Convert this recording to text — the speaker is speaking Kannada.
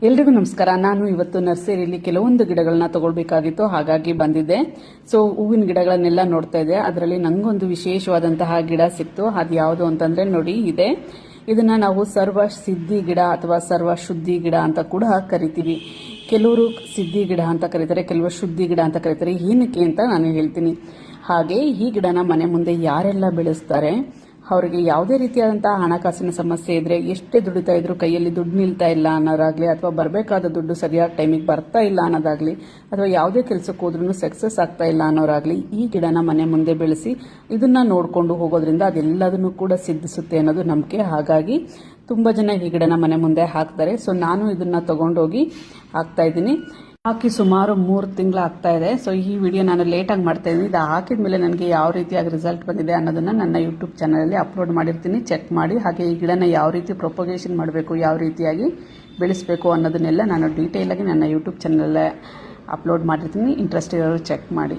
ಎಲ್ರಿಗೂ ನಮಸ್ಕಾರ. ನಾನು ಇವತ್ತು ನರ್ಸರಿಯಲ್ಲಿ ಕೆಲವೊಂದು ಗಿಡಗಳನ್ನ ತಗೊಳ್ಬೇಕಾಗಿತ್ತು, ಹಾಗಾಗಿ ಬಂದಿದ್ದೆ. ಸೊ ಹೂವಿನ ಗಿಡಗಳನ್ನೆಲ್ಲ ನೋಡ್ತಾ ಇದ್ದೆ. ಅದರಲ್ಲಿ ನಂಗೊಂದು ವಿಶೇಷವಾದಂತಹ ಗಿಡ ಸಿಕ್ತು. ಅದು ಯಾವುದು ಅಂತಂದ್ರೆ ನೋಡಿ, ಇದೆ. ಇದನ್ನ ನಾವು ಸರ್ವ ಸಿದ್ಧಿ ಗಿಡ ಅಥವಾ ಸರ್ವ ಶುದ್ಧಿ ಗಿಡ ಅಂತ ಕೂಡ ಕರಿತೀವಿ. ಕೆಲವರು ಸಿದ್ಧಿ ಗಿಡ ಅಂತ ಕರೀತಾರೆ, ಕೆಲವರು ಶುದ್ಧಿ ಗಿಡ ಅಂತ ಕರೀತಾರೆ. ಏನಕ್ಕೆ ಅಂತ ನಾನು ಹೇಳ್ತೀನಿ. ಹಾಗೆ ಈ ಗಿಡನ ಮನೆ ಮುಂದೆ ಯಾರೆಲ್ಲ ಬೆಳೆಸ್ತಾರೆ ಅವರಿಗೆ ಯಾವುದೇ ರೀತಿಯಾದಂತಹ ಹಣಕಾಸಿನ ಸಮಸ್ಯೆ ಇದ್ರೆ, ಎಷ್ಟೇ ದುಡಿತಾ ಇದ್ರು ಕೈಯಲ್ಲಿ ದುಡ್ಡು ನಿಲ್ತಾ ಇಲ್ಲ ಅನ್ನೋದಾಗ್ಲಿ, ಅಥವಾ ಬರಬೇಕಾದ ದುಡ್ಡು ಸರಿಯಾದ ಟೈಮಿಗೆ ಬರ್ತಾ ಇಲ್ಲ ಅನ್ನೋದಾಗ್ಲಿ, ಅಥವಾ ಯಾವುದೇ ಕೆಲಸಕ್ಕೆ ಹೋದ್ರೂ ಸಕ್ಸಸ್ ಆಗ್ತಾ ಇಲ್ಲ ಅನ್ನೋರಾಗ್ಲಿ, ಈ ಗಿಡನ ಮನೆ ಮುಂದೆ ಬೆಳೆಸಿ ಇದನ್ನ ನೋಡ್ಕೊಂಡು ಹೋಗೋದ್ರಿಂದ ಅದೆಲ್ಲದನ್ನು ಕೂಡ ಸಿದ್ಧಿಸುತ್ತೆ ಅನ್ನೋದು ನಂಬಿಕೆ. ಹಾಗಾಗಿ ತುಂಬಾ ಜನ ಈ ಗಿಡನ ಮನೆ ಮುಂದೆ ಹಾಕ್ತಾರೆ. ಸೊ ನಾನು ಇದನ್ನ ತಗೊಂಡೋಗಿ ಹಾಕ್ತಾ ಇದ್ದೀನಿ. ಹಾಕಿ ಸುಮಾರು 3 ತಿಂಗಳು ಆಗ್ತಾ ಇದೆ. ಸೊ ಈ ವಿಡಿಯೋ ನಾನು ಲೇಟಾಗಿ ಮಾಡ್ತಾ ಇದ್ದೀನಿ. ಇದು ಹಾಕಿದ ಮೇಲೆ ನನಗೆ ಯಾವ ರೀತಿಯಾಗಿ ರಿಸಲ್ಟ್ ಬಂದಿದೆ ಅನ್ನೋದನ್ನ ನನ್ನ ಯೂಟ್ಯೂಬ್ ಚಾನಲಲ್ಲಿ ಅಪ್ಲೋಡ್ ಮಾಡಿರ್ತೀನಿ, ಚೆಕ್ ಮಾಡಿ. ಹಾಗೆ ಈ ಗಿಡನ ಯಾವ ರೀತಿ ಪ್ರೊಪಗೇಷನ್ ಮಾಡಬೇಕು, ಯಾವ ರೀತಿಯಾಗಿ ಬೆಳೆಸಬೇಕು ಅನ್ನೋದನ್ನೆಲ್ಲ ನಾನು ಡೀಟೇಲ್ ಆಗಿ ನನ್ನ ಯೂಟ್ಯೂಬ್ ಚಾನಲಲ್ಲೇ ಅಪ್ಲೋಡ್ ಮಾಡಿರ್ತೀನಿ. ಇಂಟ್ರೆಸ್ಟ್ ಇರೋರು ಚೆಕ್ ಮಾಡಿ.